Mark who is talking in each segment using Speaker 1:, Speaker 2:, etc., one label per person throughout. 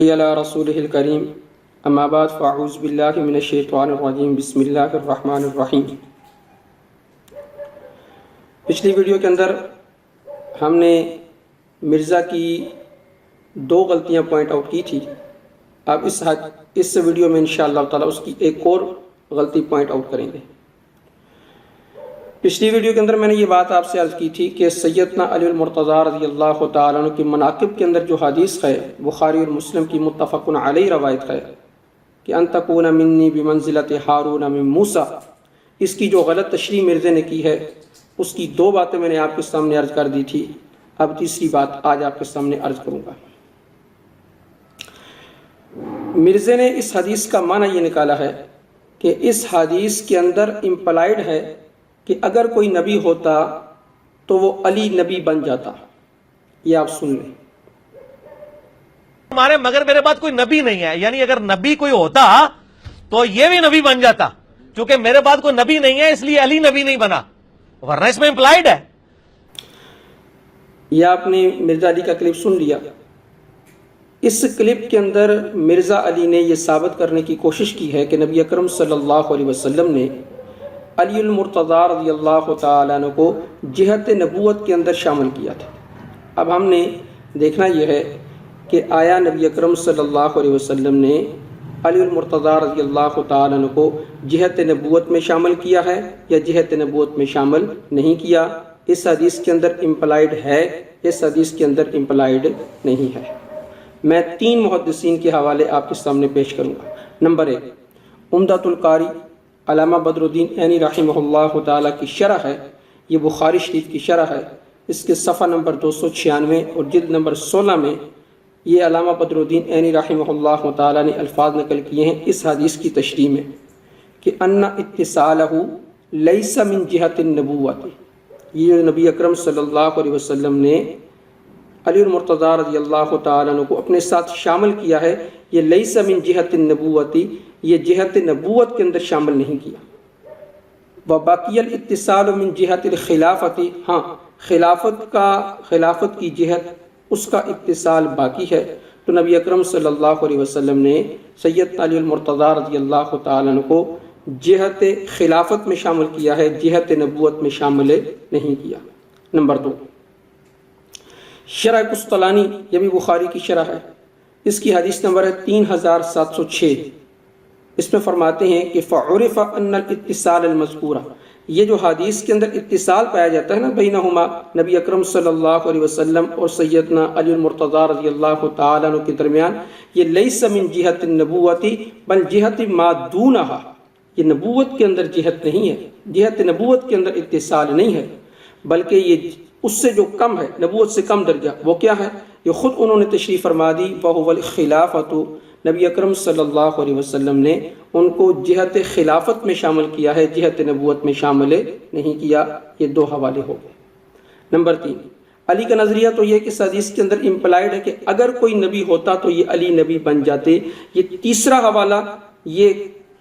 Speaker 1: علی رسولہ الکریم اما بعد فاعوذ باللہ من الشیطان الرجیم بسم اللہ الرحمن الرحیم۔ پچھلی ویڈیو کے اندر ہم نے مرزا کی دو غلطیاں پوائنٹ آؤٹ کی تھی۔ اب اس ویڈیو میں انشاءاللہ تعالی اس کی ایک اور غلطی پوائنٹ آؤٹ کریں گے۔ پچھلی ویڈیو کے اندر میں نے یہ بات آپ سے عرض کی تھی کہ سیدنا علی المرتضیٰ رضی اللہ تعالیٰ عنہ کی مناقب کے اندر جو حدیث ہے بخاری اور مسلم کی متفق علیہ روایت ہے کہ ان تکون منی بمنزلۃ ہارون من موسیٰ، اس کی جو غلط تشریح مرزے نے کی ہے اس کی دو باتیں میں نے آپ کے سامنے عرض کر دی تھی۔ اب تیسری بات آج آپ کے سامنے عرض کروں گا۔ مرزے نے اس حدیث کا معنی یہ نکالا ہے کہ اس حدیث کے اندر امپلائڈ ہے کہ اگر کوئی نبی ہوتا تو وہ علی نبی بن جاتا۔ یہ آپ سن لیں۔
Speaker 2: ہمارے مگر میرے بعد کوئی نبی نہیں ہے، یعنی اگر نبی کوئی ہوتا تو یہ بھی نبی بن جاتا، چونکہ میرے بعد کوئی نبی نہیں ہے اس لیے علی نبی نہیں بنا، ورنہ اس میں امپلائڈ ہے۔
Speaker 1: یہ آپ نے مرزا علی کا کلپ سن لیا۔ اس کلپ کے اندر مرزا علی نے یہ ثابت کرنے کی کوشش کی ہے کہ نبی اکرم صلی اللہ علیہ وسلم نے علی المرتضیٰ رضی اللہ تعالیٰ عنہ کو جہت نبوت کے اندر شامل کیا تھا۔ اب ہم نے دیکھنا یہ ہے کہ آیا نبی اکرم صلی اللہ علیہ وسلم نے علی المرتضیٰ رضی اللہ تعالیٰ عنہ کو جہت نبوت میں شامل کیا ہے یا جہت نبوت میں شامل نہیں کیا؟ اس حدیث کے اندر امپلائڈ ہے، اس حدیث کے اندر امپلائڈ نہیں ہے۔ میں تین محدثین کے حوالے آپ کے سامنے پیش کروں گا۔ نمبر 1، عمدۃ القاری علامہ بدر الدین عینی رحمہ اللہ تعالیٰ کی شرح ہے، یہ بخاری شریف کی شرح ہے۔ اس کے صفحہ نمبر 296 اور جلد نمبر 16 میں یہ علامہ بدر الدین عینی رحمہ اللہ تعالیٰ نے الفاظ نقل کیے ہیں اس حدیث کی تشریح میں کہ ان اتصالہ لیس من جہت النبوت، یہ جو نبی اکرم صلی اللہ علیہ وسلم نے علی المرتضیٰ رضی اللہ تعالیٰ عنہ کو اپنے ساتھ شامل کیا ہے، یہ لیس من جہت النبوت، یہ جہت نبوت کے اندر شامل نہیں کیا۔ وباقی الاتصال من جہت الخلافت، ہاں خلافت کی جہت اس کا اتصال باقی ہے، تو نبی اکرم صلی اللہ علیہ وسلم نے سید علی المرتضیٰ رضی اللہ تعالیٰ عنہ کو جہت خلافت میں شامل کیا ہے، جہت نبوت میں شامل نہیں کیا۔ نمبر 2، شرح قسطلانی، یہ بھی بخاری کی شرح ہے، اس کی حدیث نمبر ہے 3706۔ اس میں فرماتے ہیں کہ فعرف ان الاتصال المذکورہ، یہ جو حدیث کے اندر اتصال پایا جاتا ہے نا بینہما، نبی اکرم صلی اللہ علیہ وسلم اور سیدنا علی المرتضیٰ رضی اللہ تعالیٰ عنہ کے درمیان، یہ لیس من جہت النبوت بل جہت ما دونہا، یہ نبوت کے اندر جہت نہیں ہے، جہت نبوت کے اندر اتصال نہیں ہے، بلکہ یہ اس سے جو کم ہے، نبوت سے کم درجہ، وہ کیا ہے؟ یہ خود انہوں نے تشریح فرما دی، وَهُوَ الْخِلَافَةُ، نبی اکرم صلی اللہ علیہ وسلم نے ان کو جہت خلافت میں شامل کیا ہے، جہت نبوت میں شامل نہیں کیا۔ یہ دو حوالے ہو گئے۔ نمبر 3، علی کا نظریہ تو یہ کہ اس حدیث کے اندر امپلائڈ ہے کہ اگر کوئی نبی ہوتا تو یہ علی نبی بن جاتے۔ یہ تیسرا حوالہ، یہ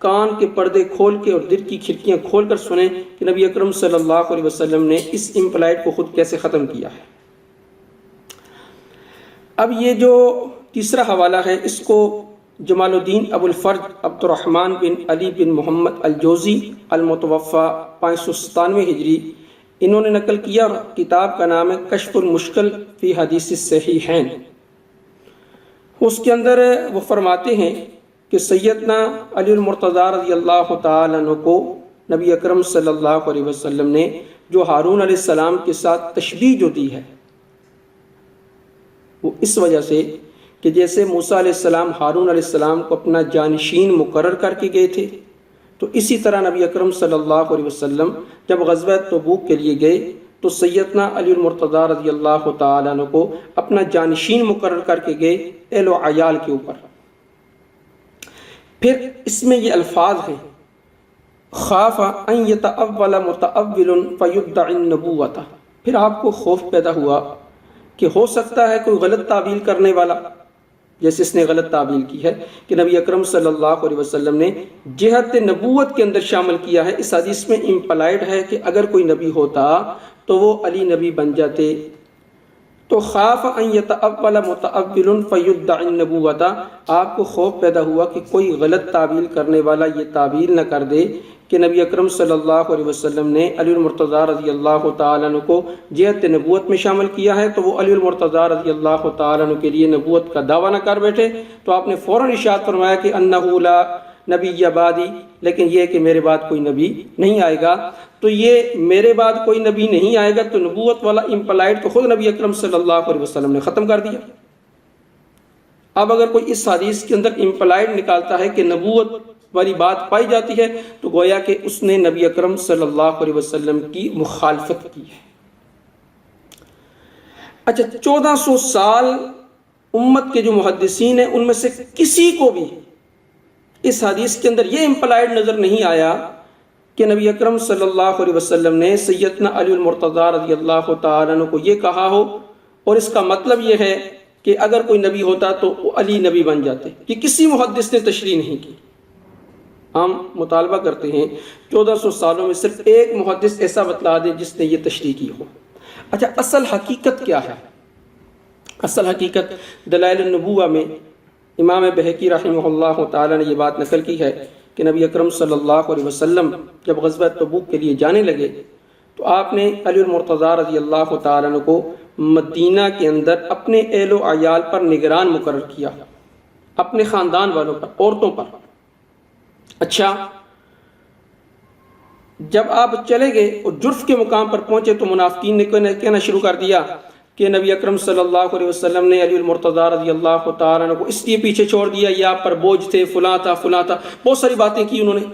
Speaker 1: کان کے پردے کھول کے اور دل کی کھڑکیاں کھول کر سنیں کہ نبی اکرم صلی اللہ علیہ وسلم نے اس امپلائڈ کو خود کیسے ختم کیا ہے۔ اب یہ جو تیسرا حوالہ ہے اس کو جمال الدین ابو الفرج عبد الرحمن بن علی بن محمد الجوزی المتوفى 597 ہجری، انہوں نے نقل کیا، کتاب کا نام ہے کشف المشکل فی حدیث الصحیحین۔ اس کے اندر وہ فرماتے ہیں کہ سیدنا علی المرتضیٰ رضی اللہ تعالیٰ عنہ کو نبی اکرم صلی اللہ علیہ وسلم نے جو ہارون علیہ السلام کے ساتھ تشبیہ جو دی ہے وہ اس وجہ سے کہ جیسے موسیٰ علیہ السلام ہارون علیہ السلام کو اپنا جانشین مقرر کر کے گئے تھے، تو اسی طرح نبی اکرم صلی اللہ علیہ وسلم جب غزوہ تبوک کے لیے گئے تو سیدنا علی المرتضیٰ رضی اللہ تعالیٰ عنہ کو اپنا جانشین مقرر کر کے گئے اہل و عیال کے اوپر۔ پھر اس میں یہ الفاظ ہیں، خاف ان یتأول متأول فیدعی النبوۃ، پھر آپ کو خوف پیدا ہوا کہ ہو سکتا ہے کوئی غلط تعبیل کرنے والا، جیسے اس نے غلط تعبیل کی ہے کہ نبی اکرم صلی اللہ علیہ وسلم نے جہت نبوت کے اندر شامل کیا ہے۔ اس حدیث میں امپلائڈ ہے کہ اگر کوئی نبی ہوتا تو وہ علی نبی بن جاتے۔ تو خاف ان یتأول متأول فیدعی النبوۃ، آپ کو خوف پیدا ہوا کہ کوئی غلط تعویل کرنے والا یہ تعویل نہ کر دے کہ نبی اکرم صلی اللہ علیہ وسلم نے علی المرتضیٰ رضی اللہ تعالیٰ عنہ کو جہت نبوت میں شامل کیا ہے، تو وہ علی المرتضیٰ رضی اللہ تعالیٰ عنہ کے لیے نبوت کا دعویٰ نہ کر بیٹھے۔ تو آپ نے فوراً ارشاد فرمایا کہ انہ لا نبی بعدی، لیکن یہ کہ میرے بعد کوئی نبی نہیں آئے گا۔ تو یہ میرے بعد کوئی نبی نہیں آئے گا، تو نبوت والا امپلائڈ تو خود نبی اکرم صلی اللہ علیہ وسلم نے ختم کر دیا۔ اب اگر کوئی اس حدیث کے اندر امپلائڈ نکالتا ہے کہ نبوت والی بات پائی جاتی ہے، تو گویا کہ اس نے نبی اکرم صلی اللہ علیہ وسلم کی مخالفت کی ہے۔ اچھا، 1400 سال امت کے جو محدثین ہیں ان میں سے کسی کو بھی اس حدیث کے اندر یہ امپلائڈ نظر نہیں آیا کہ نبی اکرم صلی اللہ علیہ وسلم نے سیدنا علی المرتضیٰ رضی اللہ تعالیٰ عنہ کو یہ کہا ہو، اور اس کا مطلب یہ ہے کہ اگر کوئی نبی ہوتا تو علی نبی بن جاتے، کہ کسی محدث نے تشریح نہیں کی۔ ہم مطالبہ کرتے ہیں 1400 سالوں میں صرف ایک محدث ایسا بتلا دے جس نے یہ تشریح کی ہو۔ اچھا، اصل حقیقت کیا ہے؟ اصل حقیقت دلائل النبوہ میں امام بہقی رحمہ اللہ تعالی نے یہ بات نقل کی ہے کہ نبی اکرم صلی اللہ علیہ وسلم جب غزوہ تبوک کے لیے جانے لگے تو آپ نے علی المرتضیٰ رضی اللہ تعالی عنہ کو مدینہ کے اندر اپنے اہل و عیال پر نگران مقرر کیا، اپنے خاندان والوں پر، عورتوں پر۔ اچھا، جب آپ چلے گئے اور جرف کے مقام پر پہنچے تو منافقین نے کہنا شروع کر دیا کہ نبی اکرم صلی اللہ علیہ وسلم نے علی المرتضیٰ رضی اللہ تعالیٰ عنہ کو اس لیے پیچھے چھوڑ دیا، یہ آپ پر بوجھ تھے، فلاں تھا، بہت ساری باتیں کی انہوں نے۔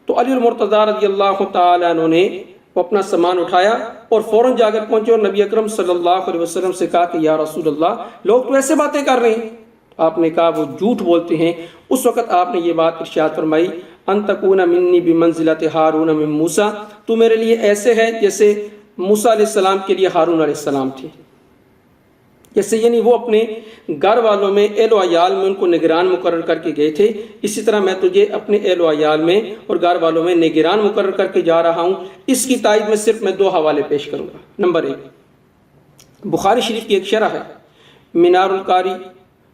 Speaker 1: تو علی المرتضیٰ رضی اللہ تعالیٰ عنہ نے وہ اپنا سامان اٹھایا اور فوراً جا کر پہنچے اور نبی اکرم صلی اللہ علیہ وسلم سے کہا کہ یا رسول اللہ، لوگ تو ایسے باتیں کر رہے ہیں۔ آپ نے کہا وہ جھوٹ بولتے ہیں۔ اس وقت آپ نے یہ بات ارشاد فرمائی، ان تکون منی بمنزلۃ ہارون من موسیٰ، تو میرے لیے ایسے ہے جیسے موسیٰ علیہ السلام کے لیے ہارون علیہ السلام تھے۔ جیسے یعنی وہ اپنے گھر والوں میں، اہل و عیال میں ان کو نگران مقرر کر کے گئے تھے، اسی طرح میں تجھے اپنے اہل و عیال میں اور گھر والوں میں نگران مقرر کر کے جا رہا ہوں۔ اس کی تائید میں صرف میں 2 حوالے پیش کروں گا۔ نمبر 1، بخاری شریف کی ایک شرح ہے، مینار القاری،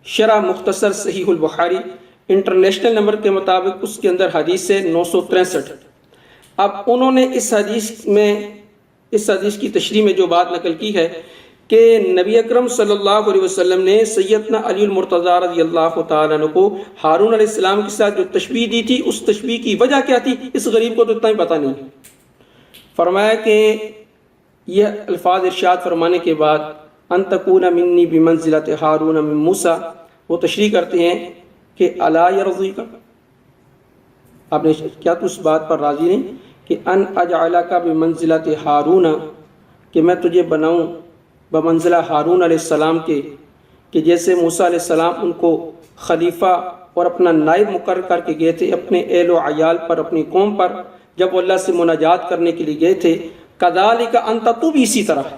Speaker 1: شرح مختصر صحیح البخاری، انٹرنیشنل نمبر کے مطابق اس کے اندر حدیث ہے 963۔ اب انہوں نے اس حدیث کی تشریح میں جو بات نقل کی ہے کہ نبی اکرم صلی اللہ علیہ وسلم نے سیدنا علی المرتضیٰ رضی اللہ تعالیٰ عنہ کو ہارون علیہ السلام کے ساتھ جو تشبیہ دی تھی، اس تشبیہ کی وجہ کیا تھی اس غریب کو تو اتنا ہی پتہ نہیں۔ فرمایا کہ یہ الفاظ ارشاد فرمانے کے بعد ان تکون منی بمنزلۃ ہارون من موسیٰ، وہ تشریح کرتے ہیں کہ الا یرضیک، آپ نے کیا تو اس بات پر راضی نہیں کہ ان اجعلک بمنزلۃ ہارون، کہ میں تجھے بناؤں بمنزلہ ہارون علیہ السلام کے، کہ جیسے موسیٰ علیہ السلام ان کو خلیفہ اور اپنا نائب مقرر کر کے گئے تھے اپنے اہل و عیال پر، اپنی قوم پر، جب وہ اللہ سے مناجات کرنے کے لیے گئے تھے، کذالک انت، تو بھی اسی طرح ہے،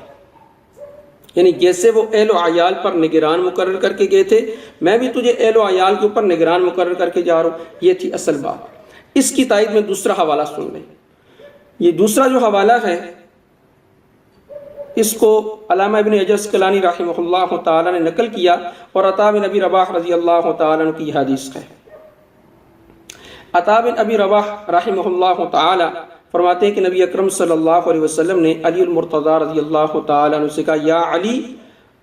Speaker 1: یعنی جیسے وہ اہل و عیال پر نگران مقرر کر کے گئے تھے، میں بھی تجھے اہل و عیال کے اوپر نگران مقرر کر کے جا رہا ہوں۔ یہ تھی اصل بات۔ اس کی تائید میں دوسرا حوالہ سن لیں۔ یہ دوسرا جو حوالہ ہے اس کو علامہ ابن حجر اسقلانی رحمہ اللہ تعالی نے نقل کیا، اور عطا بن ابی رباح رضی اللہ تعالی عنہ کی حدیث ہے۔ عطا بن ابی رباح رحمہ اللہ تعالی فرماتے ہیں کہ نبی اکرم صلی اللہ علیہ وسلم نے علی المرتضیٰ رضی اللہ تعالی عنہ سے کہا، یا علی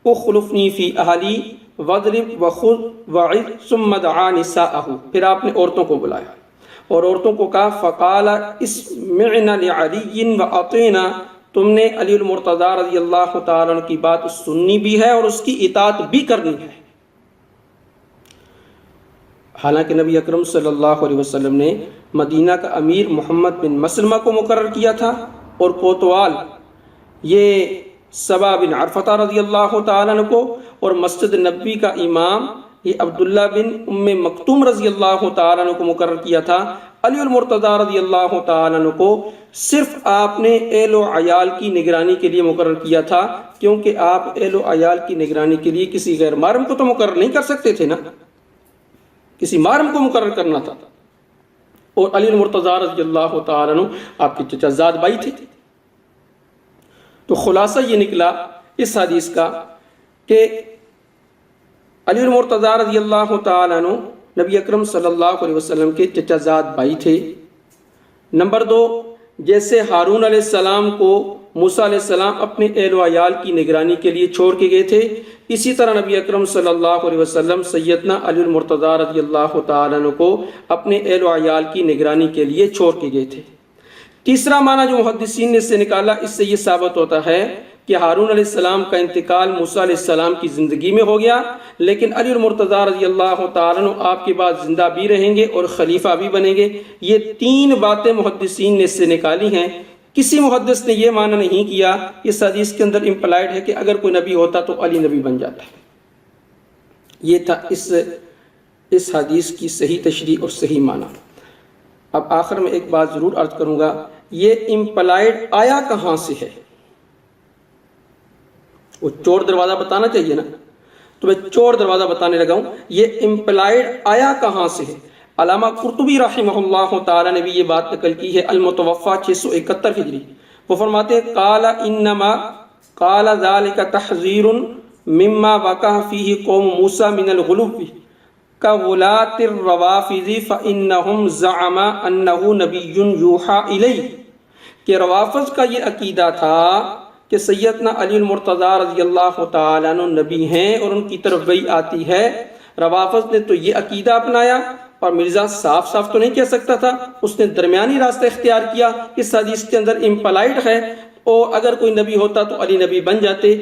Speaker 1: اخلفنی فی اہلی واضرب وخذ وعظ ثم دعا نساءہ، پھر آپ نے عورتوں کو بلایا اور عورتوں کو کہا، فقال اسمعنا لعلی واطعنا، تم نے علی المرتضیٰ رضی اللہ تعالیٰ عنہ کی بات سننی بھی ہے اور اس کی اطاعت بھی کرنی ہے۔ حالانکہ نبی اکرم صلی اللہ علیہ وسلم نے مدینہ کا امیر محمد بن مسلمہ کو مقرر کیا تھا، اور کوتوال یہ سبا بن عرفہ رضی اللہ تعالیٰ عنہ کو، اور مسجد نبوی کا امام یہ عبداللہ بن ام مکتوم رضی اللہ تعالیٰ عنہ کو مقرر کیا تھا۔ علی المرتضیٰ رضی اللہ تعالیٰ عنہ کو صرف آپ نے اہل و عیال کی نگرانی کے لیے مقرر کیا تھا، کیونکہ آپ اہل و عیال کی نگرانی کے لیے کسی غیر محرم کو تو مقرر نہیں کر سکتے تھے نا، کسی محرم کو مقرر کرنا تھا، اور علی المرتضیٰ رضی اللہ تعالیٰ عنہ آپ کے چچا زاد بھائی تھے۔ تو خلاصہ یہ نکلا اس حدیث کا کہ علی المرتضیٰ رضی اللہ تعالیٰ عنہ نبی اکرم صلی اللہ علیہ وسلم کے چچا زاد بھائی تھے۔ نمبر 2، جیسے ہارون علیہ السلام کو موسیٰ علیہ السلام اپنے اہل و عیال کی نگرانی کے لیے چھوڑ کے گئے تھے، اسی طرح نبی اکرم صلی اللہ علیہ وسلم سیدنا علی المرتضیٰ رضی اللہ تعالیٰ عنہ کو اپنے اہل و عیال کی نگرانی کے لیے چھوڑ کے گئے تھے۔ تیسرا معنی جو محدثین نے اس سے نکالا، اس سے یہ ثابت ہوتا ہے کہ ہارون علیہ السلام کا انتقال موسیٰ علیہ السلام کی زندگی میں ہو گیا، لیکن علی المرتضیٰ رضی اللہ تعالیٰ عنہ آپ کے بعد زندہ بھی رہیں گے اور خلیفہ بھی بنیں گے۔ یہ 3 باتیں محدثین نے اس سے نکالی ہیں۔ کسی محدث نے یہ معنی نہیں کیا، اس حدیث کے اندر امپلائڈ ہے کہ اگر کوئی نبی ہوتا تو علی نبی بن جاتا۔ یہ تھا اس حدیث کی صحیح تشریح اور صحیح معنی۔ اب آخر میں ایک بات ضرور عرض کروں گا، یہ امپلائڈ آیا کہاں سے ہے؟ وہ چور دروازہ بتانا چاہیے نا، تو میں چور دروازہ بتانے لگا ہوں۔ یہ امپلائڈ آیا کہاں سے ہے؟ علامہ قرطبی رحمہ اللہ تعالیٰ نے بھی یہ بات نقل کی ہے، المتوفا 671 ہجری۔ وہ فرماتے ہیں قال انما قال ذلك تحذير مما وقع فيه قوم موسى من الغلو كولاة الروافض فإنهم زعما أنه نبي يوحى إليه، کہ روافض کا یہ عقیدہ تھا کہ سیدنا علی المرتضیٰ رضی اللہ تعالیٰ عنہ نبی ہیں اور ان کی طرف وحی آتی ہے۔ روافض نے تو یہ عقیدہ اپنایا، اور مرزا صاف صاف تو نہیں کہہ سکتا تھا، اس نے درمیانی راستہ اختیار کیا۔ اس حدیث کے اندر امپلائڈ ہے، اور اگر کوئی نبی ہوتا تو علی نبی بن جاتے۔